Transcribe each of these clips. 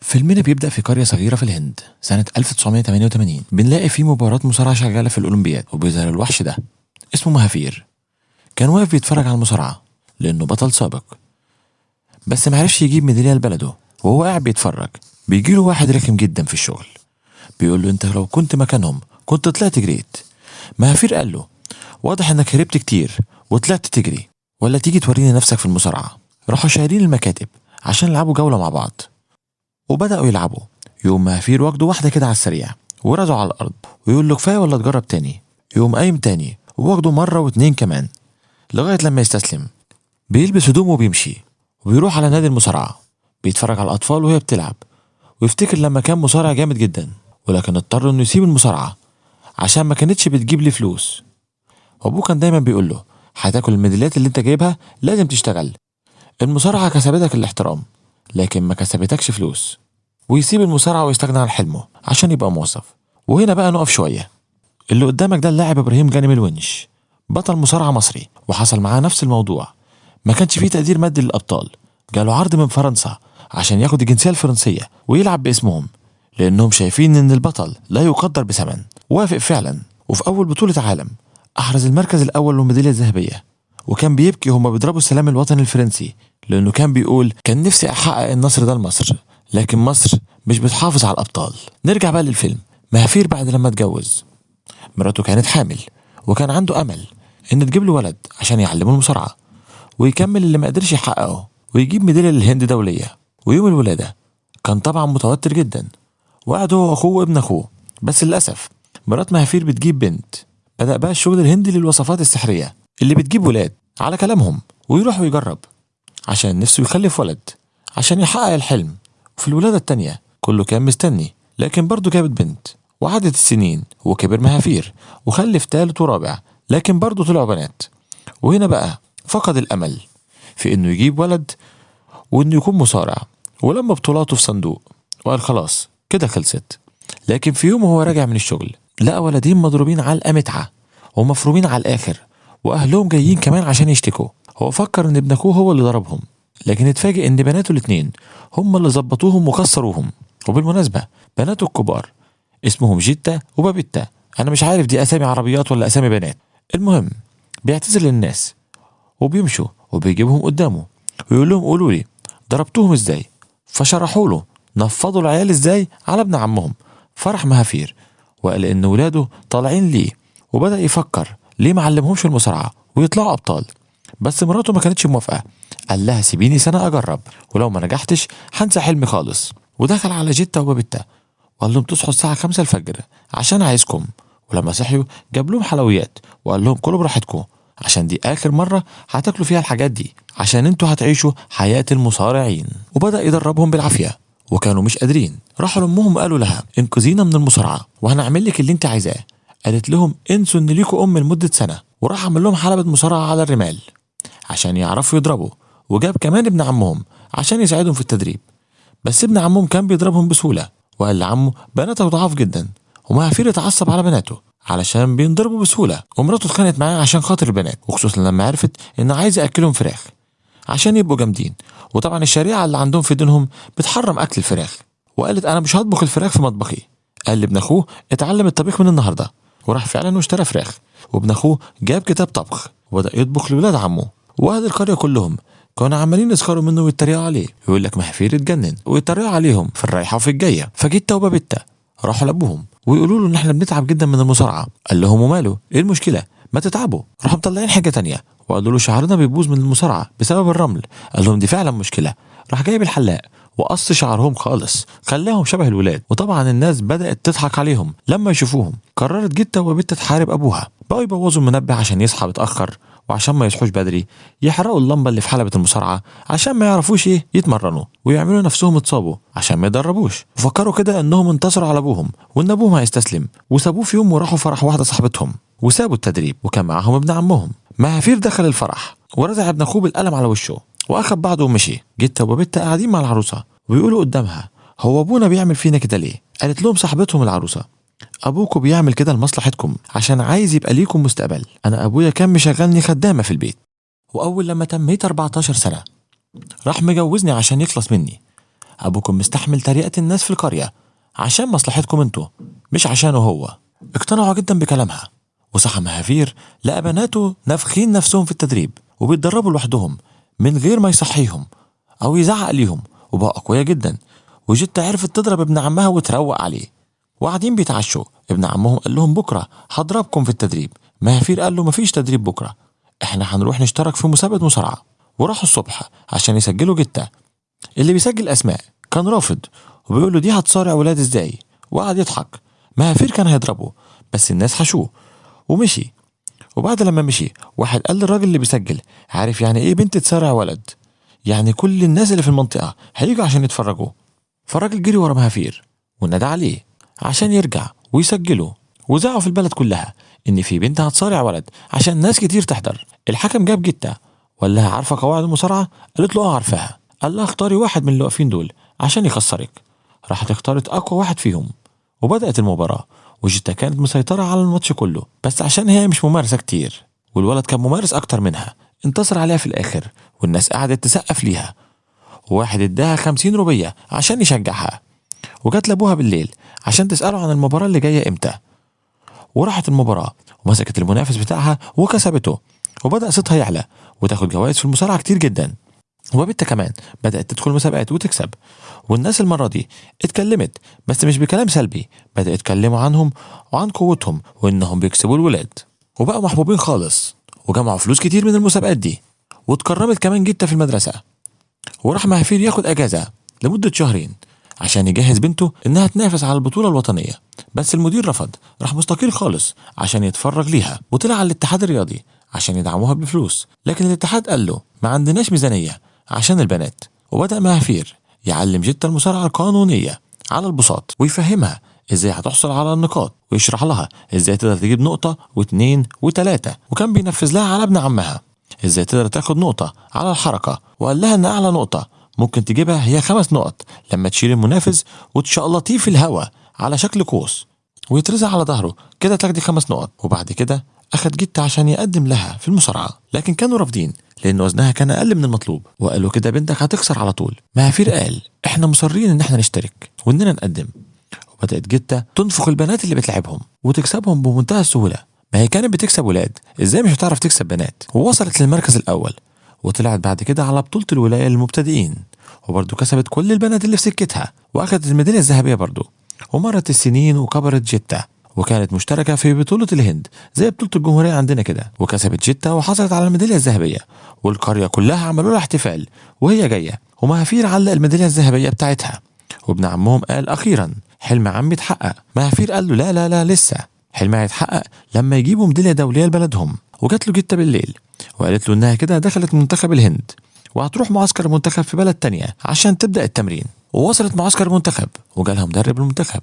فيلمنا بيبدأ في قرية صغيرة في الهند سنة 1988. بنلاقي فيه مباراة مصارعة شغالة في الأولمبياد، وبيظهر الوحش ده اسمه مهافير. كان واقف بيتفرج على المصارعة لأنه بطل سابق، بس معرفش يجيب ميدالية لبلده. وهو قاعد بيتفرج بيجيله واحد رخم جدا في الشغل، بيقول له انت لو كنت مكانهم كنت طلعت جريت. مهافير قال له واضح انك هربت كتير وطلعت تجري، ولا تيجي توريني نفسك في المصارعة. راحوا شايلين المكاتب عشان يلعبوا جولة مع بعض، وبدأوا يلعبوا. يقوم مهافير واخده واحدة كده على السريع ورزعه على الأرض، ويقول له كفاية ولا تجرب تاني. يقوم قايم تاني وواخده مرة واتنين كمان لغاية لما يستسلم. بيلبس هدومه وبيمشي وبيروح على نادي المصارعة، بيتفرج على الأطفال وهي بتلعب، ويفتكر لما كان مصارع جامد جدا، ولكن اضطر انه يسيب المصارعة عشان ما كانتش بتجيب لي فلوس. وابوه كان دايما بيقول له هتاكل الميداليات اللي انت جايبها، لازم تشتغل. المصارعة كسبتك الاحترام لكن ما كسبتكش فلوس. ويسيب المصارعة ويستغنى عن حلمه عشان يبقى موظف. وهنا بقى نقف شوية. اللي قدامك ده اللاعب ابراهيم جانم الونش، بطل مصارعة مصري، وحصل معاه نفس الموضوع. ما كانش فيه تقدير مادي للأبطال، جاله عرض من فرنسا عشان ياخد الجنسية الفرنسية ويلعب باسمهم، لأنهم شايفين إن البطل لا يقدر بثمن. وافق فعلا، وفي أول بطولة عالم أحرز المركز الأول والميدالية الذهبية. وكان بيبكي هما بيضربوا السلام الوطني الفرنسي، لأنه كان بيقول كان نفسي أحقق النصر ده لمصر، لكن مصر مش بتحافظ على الأبطال. نرجع بقى للفيلم. مهافير بعد لما اتجوز مراته كانت حامل، وكان عنده أمل إن تجيب له ولد عشان يعلمه المصارعة ويكمل اللي ما قدرش يحققه ويجيب ميدالية للهند دولية. ويوم الولادة كان طبعا متوتر جدا، وقعد هو واخوه وابن اخوه. بس للاسف مرات مهافير بتجيب بنت. بدأ بقى الشغل الهندي للوصفات السحرية اللي بتجيب ولاد على كلامهم، ويروح ويجرب عشان نفسه يخلف ولد عشان يحقق الحلم. وفي الولادة التانية كله كان مستني، لكن برضه جابت بنت. وعدت السنين وكبر مهافير وخلف تالت ورابع، لكن برضه طلعوا بنات. وهنا بقى فقد الأمل في إنه يجيب ولد وإنه يكون مصارع، ولما بطولاته في صندوق وقال خلاص كده خلصت. لكن في يوم وهو راجع من الشغل لقى ولدين مضروبين علقة متعة ومفرومين على الآخر، وأهلهم جايين كمان عشان يشتكوا. هو فكر إن ابن أخوه هو اللي ضربهم، لكن اتفاجئ إن بناته الاتنين هم اللي ظبطوهم وكسروهم. وبالمناسبة بناته الكبار اسمهم جيتا وبابيتا. أنا مش عارف دي أسامي عربيات ولا أسامي بنات. المهم بيعتذر للناس وبيمشوا وبيجيبهم قدامه ويقول لهم قولوا لي ضربتوهم ازاي. فشرحوا له نفضوا العيال ازاي على ابن عمهم. فرح مهافير وقال ان ولاده طالعين ليه، وبدأ يفكر ليه ما علمهمش المصارعة ويطلعوا ابطال. بس مراته ما كانتش موافقة، قال لها سيبيني سنة اجرب، ولو ما نجحتش هنسى حلمي خالص. ودخل على جيتا وبابيتا وقال لهم تصحوا الساعة 5 الفجر عشان عايزكم. ولما صحيوا جاب لهم حلويات وقال لهم كلوا براحتكم عشان دي آخر مرة هتاكلوا فيها الحاجات دي، عشان انتوا هتعيشوا حياة المصارعين. وبدأ يدربهم بالعافية وكانوا مش قادرين. راحوا لأمهم قالوا لها انقذينا من المصارعة وهنعمل لك اللي انت عايزاه. قالت لهم انسوا ان ليكوا ام لمدة سنة. وراح عمل لهم حلبة مصارعة على الرمال عشان يعرفوا يضربوا، وجاب كمان ابن عمهم عشان يساعدهم في التدريب. بس ابن عمهم كان بيضربهم بسهولة، وقال لعمه بناته ضعاف جدا. ومهافير اتعصب على بناته علشان بينضربوا بسهولة، ومراته اتخانقت معاه عشان خاطر البنات، وخصوصا لما عرفت انه عايز ياكلهم فراخ عشان يبقوا جامدين. وطبعا الشريعة اللي عندهم في دينهم بتحرم اكل الفراخ. وقالت انا مش هطبخ الفراخ في مطبخي. قال لابن اخوه اتعلم الطبيخ من النهارده، وراح فعلا واشترى فراخ. وابن اخوه جاب كتاب طبخ وبدأ يطبخ لولاد عمه. واهل القرية كلهم كانوا عمالين يسخروا منه ويتريقوا عليه، يقول لك مهافير اتجنن، ويتريقوا عليهم في الرايحة وفي الجاية. فجيتا وبابيتا راحوا لابوهم ويقولوا له ان احنا بنتعب جدا من المصارعة. قال لهم وماله ايه المشكلة ما تتعبوا. راحوا مطلعين حاجة تانية وقالوا له شعرنا بيبوظ من المصارعة بسبب الرمل. قال لهم دي فعلا مشكلة. راح جايب الحلاق وقص شعرهم خالص خلاهم شبه الولاد. وطبعا الناس بدأت تضحك عليهم لما يشوفوهم. قررت جيتا وبابيتا تحارب ابوها، بقوا يبوظوا المنبه عشان يصحى متأخر، وعشان ما يصحوش بدري يحرقوا اللمبة اللي في حلبة المصارعة عشان ما يعرفوش ايه يتمرنوا، ويعملوا نفسهم اتصابوا عشان ما يدربوش. وفكروا كده انهم انتصروا على ابوهم وان ابوهم هيستسلم، وسابوه في يوم وراحوا فرح واحدة صاحبتهم وسابوا التدريب، وكان معاهم ابن عمهم. مهافير دخل الفرح ورزع ابن اخوه بالقلم على وشه واخد بعضه ومشي. جيتا وبابيتا قاعدين مع العروسة وبيقولوا قدامها هو ابونا بيعمل فينا كده ليه. قالت لهم صاحبتهم العروسة ابوكوا بيعمل كده لمصلحتكم عشان عايز يبقى ليكم مستقبل. انا ابويا كان مشغلني خدامة في البيت، واول لما تميت 14 سنة راح مجوزني عشان يخلص مني. ابوكم مستحمل تريقة الناس في القرية عشان مصلحتكم انتوا مش عشانه هو. اقتنعوا جدا بكلامها، وصحى مهافير لقى بناته نافخين نفسهم في التدريب وبيتدربوا لوحدهم من غير ما يصحيهم او يزعق ليهم، وبقى اقوياء جدا. وجدة عرفت تضرب ابن عمها وتروق عليه. وقاعدين بيتعشوا، ابن عمهم قال لهم بكره هضربكم في التدريب. مهافير قال له مفيش تدريب بكره، احنا هنروح نشترك في مسابقة مصارعة. وراحوا الصبح عشان يسجلوا جتة. اللي بيسجل اسماء كان رافض وبيقول له دي هتصارع ولاد ازاي، وقعد يضحك. مهافير كان هيضربه بس الناس حشوه ومشي. وبعد لما مشي واحد قال للراجل اللي بيسجل عارف يعني ايه بنت تصارع ولد؟ يعني كل الناس اللي في المنطقة هيجوا عشان يتفرجوا. فالراجل جري ورا مهافير ونادى عليه عشان يرجع ويسجله، وزعوا في البلد كلها ان في بنت هتصارع ولد عشان ناس كتير تحضر. الحكم جاب جتة وقال لها عارفة قواعد المصارعة؟ قالت له اه عارفاها. قال لها اختاري واحد من اللي واقفين دول عشان يخسرك. راحت اختارت اقوى واحد فيهم وبدأت المباراة. وجيتا كانت مسيطرة على الماتش كله، بس عشان هي مش ممارسة كتير والولد كان ممارس اكتر منها انتصر عليها في الاخر، والناس قعدت تسقف ليها. وواحد اداها 50 روبية عشان يشجعها. وجات لابوها بالليل عشان تسأله عن المباراة اللي جاية امتى. وراحت المباراة ومسكت المنافس بتاعها وكسبته، وبدأ صوتها يعلى وتاخد جوائز في المصارعة كتير جدا. وبنتها كمان بدأت تدخل مسابقات وتكسب. والناس المرة دي اتكلمت بس مش بكلام سلبي، بدأت يتكلموا عنهم وعن قوتهم وإنهم بيكسبوا الولاد، وبقوا محبوبين خالص وجمعوا فلوس كتير من المسابقات دي. واتكرمت كمان جدا في المدرسة. وراح مهافير ياخد أجازة لمدة شهرين عشان يجهز بنته إنها تنافس على البطولة الوطنية، بس المدير رفض، راح مستقيل خالص عشان يتفرج ليها. وطلع على الاتحاد الرياضي عشان يدعموها بفلوس، لكن الاتحاد قال له ما عندناش ميزانية عشان البنات. وبدأ مهافير يعلم جتة المصارعة القانونية على البساط ويفهمها ازاي هتحصل على النقاط، ويشرح لها ازاي تقدر تجيب نقطة واثنين وثلاثة. وكان بينفذ لها على ابن عمها ازاي تقدر تاخد نقطة على الحركة، وقال لها ان اعلى نقطة ممكن تجيبها هي 5 نقط لما تشيل المنافس وتشقلطيه في الهواء على شكل قوس ويترزع على ظهره كده تاخدي 5 نقط. وبعد كده اخد جتة عشان يقدم لها في المصارعة، لكن كانوا رافضين لان وزنها كان اقل من المطلوب، وقالوا كده بنتك هتخسر على طول. مهافير قال احنا مصرين ان احنا نشترك واننا نقدم. وبدأت جتة تنفخ البنات اللي بتلعبهم وتكسبهم بمنتهى السهولة. ما هي كانت بتكسب ولاد، ازاي مش هتعرف تكسب بنات؟ ووصلت للمركز الاول، وطلعت بعد كده على بطولة الولاية للمبتدئين، وبرضه كسبت كل البنات اللي في سكتها واخدت الميدالية الذهبية برضه. ومرت السنين وكبرت جتة وكانت مشتركة في بطولة الهند زي بطولة الجمهورية عندنا كده، وكسبت جتة وحصلت على الميدالية الذهبية. والقرية كلها عملوا لها احتفال وهي جاية، ومهافير علق الميدالية الذهبية بتاعتها. وابن عمهم قال اخيرا حلم عمي اتحقق. مهافير قال له لا لا لا لسه، حلمها هيتحقق لما يجيبوا ميدالية دولية لبلدهم. وجات له جتة بالليل وقالت له انها كده دخلت منتخب الهند وهتروح معسكر منتخب في بلد تانية عشان تبدأ التمرين. ووصلت معسكر منتخب وجالها مدرب المنتخب،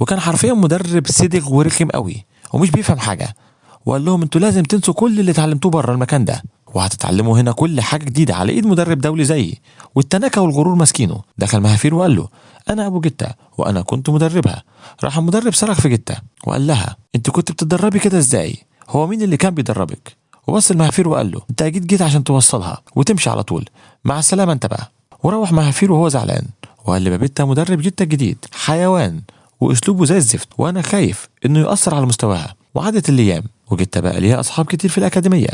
وكان حرفيا مدرب صدق ورخم قوي ومش بيفهم حاجة. وقال لهم انتوا لازم تنسوا كل اللي اتعلمتوه بره المكان ده وهتتعلموا هنا كل حاجة جديدة على ايد مدرب دولي زيي. والتناكة والغرور ماسكينه. دخل مهافير وقال له انا ابو جتة وانا كنت مدربها. راح المدرب صرخ في جتة وقال لها انت كنت بتدربي كده ازاي؟ هو مين اللي كان بيدربك؟ وبص المهافير وقال له انت اكيد جيت عشان توصلها وتمشي على طول، مع السلامة انت بقى. وروح مهافير وهو زعلان وقال لبابتها مدرب جتة الجديد حيوان واسلوبه زي الزفت وانا خايف انه يأثر على مستواها. وعدت الايام وجتة بقى ليها اصحاب كتير في الاكاديمية،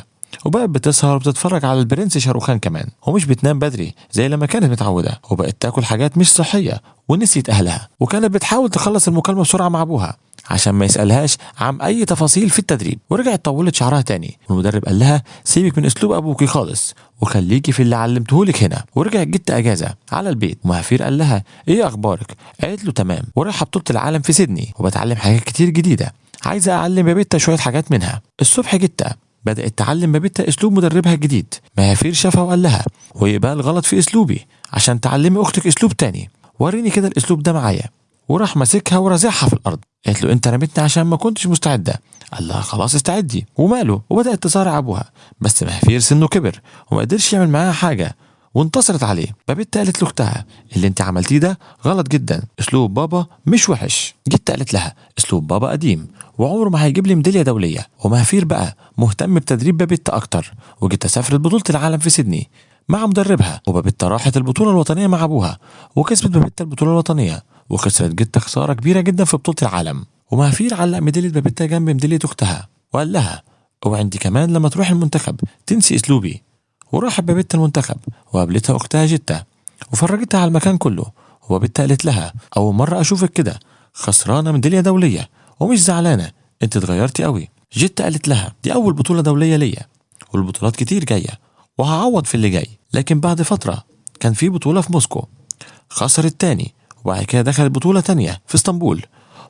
وبقت بتسهر وبتتفرج على البرنس شاروخان كمان، ومش بتنام بدري زي لما كانت متعودة. وبقت تاكل حاجات مش صحية ونسيت اهلها، وكانت بتحاول تخلص المكالمة بسرعة مع ابوها عشان ما يسألهاش عن اي تفاصيل في التدريب. ورجعت طولت شعرها تاني، والمدرب قال لها سيبك من اسلوب ابوكي خالص وخليكي في اللي علمتهولك هنا. ورجعت جت اجازة على البيت. ومهافير قال لها ايه اخبارك؟ قالت له تمام، ورايحة بطولة العالم في سيدني وبتعلم حاجات كتير جديدة، عايزة اعلم بابتها شوية حاجات منها. الصبح جتة بدأت تعلم بابتها اسلوب مدربها الجديد. مهافير شافها وقال لها ويبقى الغلط في اسلوبي عشان تعلمي اختك اسلوب تاني، وريني كده الاسلوب ده معايا. وراح ماسكها ورزعها في الارض. قالت له انت رميتني عشان ما كنتش مستعده. قال لها خلاص استعدي وماله. وبدات تصارع ابوها، بس مهافير سنه كبر وما قدرش يعمل معاها حاجه وانتصرت عليه. بابتها قالت لاختها اللي انت عملتيه ده غلط جدا، اسلوب بابا مش وحش. جت قالت لها اسلوب بابا قديم وعمره ما هيجيب لي ميداليه دوليه. ومهافير بقى مهتم بتدريب بابتها اكتر، وجت سافرت بطوله العالم في سيدني مع مدربها، وبابيتا راحت البطولة الوطنية مع أبوها وكسبت بابيتا البطولة الوطنية، وخسرت جدة خسارة كبيرة جدا في بطولة العالم. ومهفير علق ميدالية بابيتا جنب ميدالية أختها وقال لها اوعي انت كمان لما تروح المنتخب تنسي اسلوبي. وراحت بابيتا المنتخب وقابلتها اختها جتة وفرجتها على المكان كله، وبابيتا قالت لها اول مرة اشوفك كده خسرانة ميدالية دولية ومش زعلانة، انت اتغيرتي قوي. جتة قالت لها دي اول بطولة دولية ليا والبطولات كتير جاية وهعوض في اللي جاي. لكن بعد فترة كان في بطولة في موسكو خسرت تاني، وبعد كده دخلت بطولة تانية في اسطنبول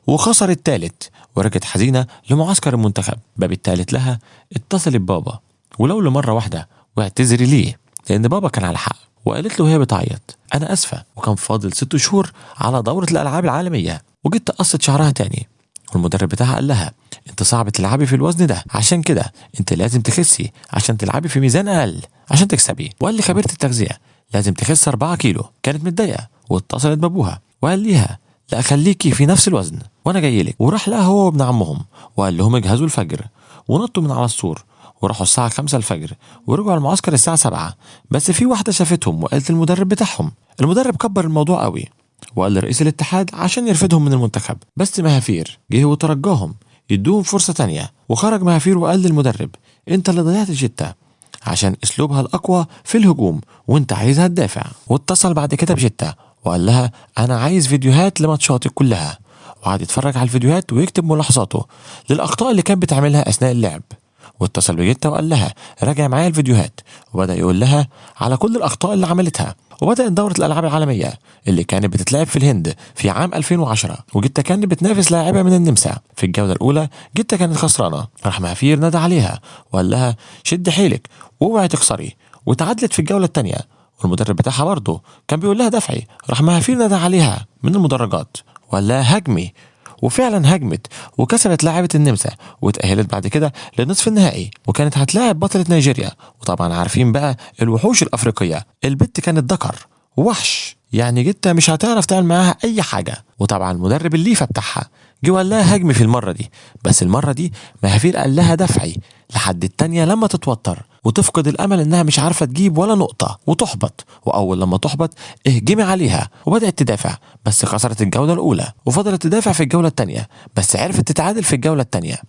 وخسرت تالت، ورجعت حزينة لمعسكر المنتخب. بابيتا قالت لها اتصلي ببابا ولو لمرة واحدة واعتذري ليه، لأن بابا كان على حق. وقالت له وهي بتعيط أنا أسفة، وكان فاضل 6 شهور على دورة الألعاب العالمية. وجيت قصت شعرها تاني، والمدرب بتاعها قال لها انت صعب تلعبي في الوزن ده، عشان كده انت لازم تخسي عشان تلعبي في ميزان أقل عشان تكسبي. وقال لي خبيرة التغذية لازم تخس 4 كيلو. كانت متضايقة واتصلت بابوها وقال ليها لا خليكي في نفس الوزن وانا جاي لك. وراح لها هو وابن عمهم وقال لهم اجهزوا الفجر، ونطوا من على السور وراحوا الساعة 5 الفجر ورجعوا المعسكر الساعة 7. بس في واحدة شافتهم وقالت للمدرب بتاعهم. المدرب كبر الموضوع قوي وقال لرئيس الاتحاد عشان يرفدهم من المنتخب، بس مهافير جه وترجاهم يدوهم فرصة تانية. وخرج مهافير وقال للمدرب انت اللي ضيعت جتة عشان اسلوبها الاقوى في الهجوم وانت عايزها تدافع. واتصل بعد كده بجتة وقال لها انا عايز فيديوهات لماتشاتك كلها، وقعد يتفرج على الفيديوهات ويكتب ملاحظاته للاخطاء اللي كانت بتعملها اثناء اللعب. واتصل بجتة وقال لها راجع معايا الفيديوهات، وبدأ يقول لها على كل الأخطاء اللي عملتها. وبدأت دورة الألعاب العالمية اللي كانت بتتلعب في الهند في عام 2010، وجتة كانت بتنافس لاعبة من النمسا. في الجولة الأولى جتة كانت خسرانة، راح مهافير نادى عليها وقال لها شد حيلك واوعي تخسري، وتعادلت في الجولة الثانية. والمدرب بتاعها برضه كان بيقول لها دفعي، راح مهافير نادى عليها من المدرجات وقال لها هجمي، وفعلا هجمت وكسبت لاعبة النمسا وتأهلت بعد كده لنصف النهائي، وكانت هتلاعب بطلة نيجيريا. وطبعا عارفين بقى الوحوش الأفريقية، البت كانت ذكر وحش، يعني جتة مش هتعرف تعمل معاها أي حاجة. وطبعا المدرب الليفة بتاعها جه وقال لها هجمي في المرة دي، بس المرة دي مهافير قال لها دفعي لحد التانية لما تتوتر وتفقد الأمل إنها مش عارفة تجيب ولا نقطة وتحبط. وأول لما تحبط اهجمي عليها، وبدأت تدافع بس خسرت الجولة الأولى، وفضلت تدافع في الجولة التانية بس عرفت تتعادل في الجولة التانية.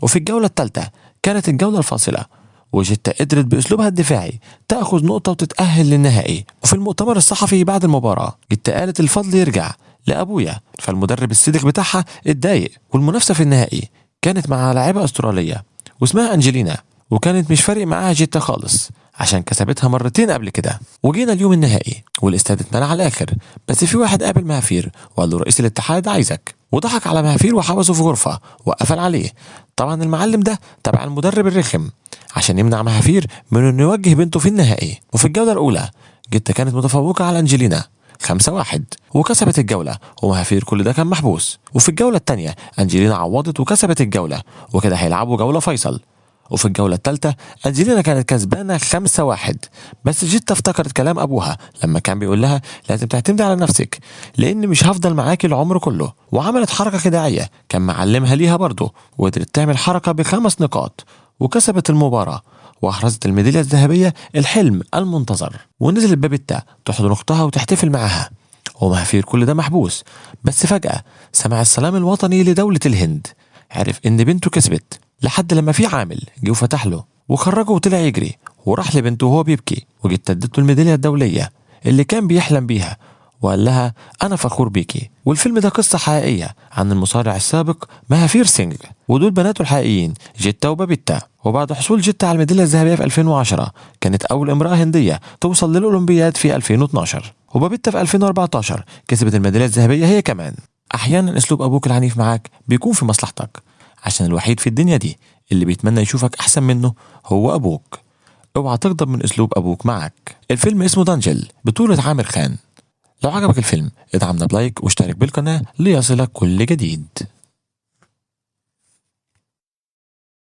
وفي الجولة التالتة كانت الجولة الفاصلة، وجدة قدرت بأسلوبها الدفاعي تأخذ نقطة وتتأهل للنهائي. وفي المؤتمر الصحفي بعد المباراة جدة قالت الفضل يرجع لأبويا. فالمدرب الصديق بتاعها اتضايق. والمنافسة في النهائي كانت مع لاعبة أسترالية واسمها أنجلينا، وكانت مش فارق معاها جدة خالص عشان كسبتها مرتين قبل كده. وجينا اليوم النهائي والاستاد اتملى على الآخر، بس في واحد قابل مهافير وقال له رئيس الاتحاد عايزك، وضحك على مهافير وحبسه في غرفة وقفل عليه. طبعا المعلم ده تبع المدرب الرخم عشان يمنع مهافير من انه يوجه بنته في النهائي. وفي الجولة الأولى جدة كانت متفوقة على أنجلينا 5-1 وكسبت الجولة، ومهافير كل ده كان محبوس. وفي الجولة الثانية أنجلينا عوضت وكسبت الجولة، وكده هيلعبوا جولة فيصل. وفي الجولة الثالثة أنجلينا كانت كسبانة 5-1، بس جدة افتكرت كلام أبوها لما كان بيقول لها لازم تعتمدي على نفسك لأن مش هفضل معاكي العمر كله. وعملت حركة خداعية كان معلمها ليها برضه، وقدرت تعمل حركة ب5 نقاط وكسبت المباراة وأحرزت الميدالية الذهبية، الحلم المنتظر. ونزلت بابيتا تحضن أختها وتحتفل معاها، ومهافير كل ده محبوس. بس فجأة سمع السلام الوطني لدولة الهند، عرف إن بنته كسبت، لحد لما في عامل جه وفتح له وخرجه وطلع يجري وراح لبنته وهو بيبكي، وجت ادته الميدالية الدولية اللي كان بيحلم بيها وقال لها أنا فخور بيكي. والفيلم ده قصة حقيقية عن المصارع السابق مهافير سينغ، ودول بناته الحقيقيين جدة وبابيتا. وبعد حصول جدة على الميدالية الذهبية في 2010 كانت أول امرأة هندية توصل للأولمبياد في 2012، وبابيتا في 2014 كسبت الميدالية الذهبية هي كمان. أحيانا أسلوب أبوك العنيف معاك بيكون في مصلحتك، عشان الوحيد في الدنيا دي اللي بيتمنى يشوفك أحسن منه هو أبوك. اوعى تغضب من أسلوب أبوك معاك. الفيلم اسمه دانجل بطولة عامر خان. لو عجبك الفيلم ادعمنا بلايك واشترك بالقناة ليصلك كل جديد.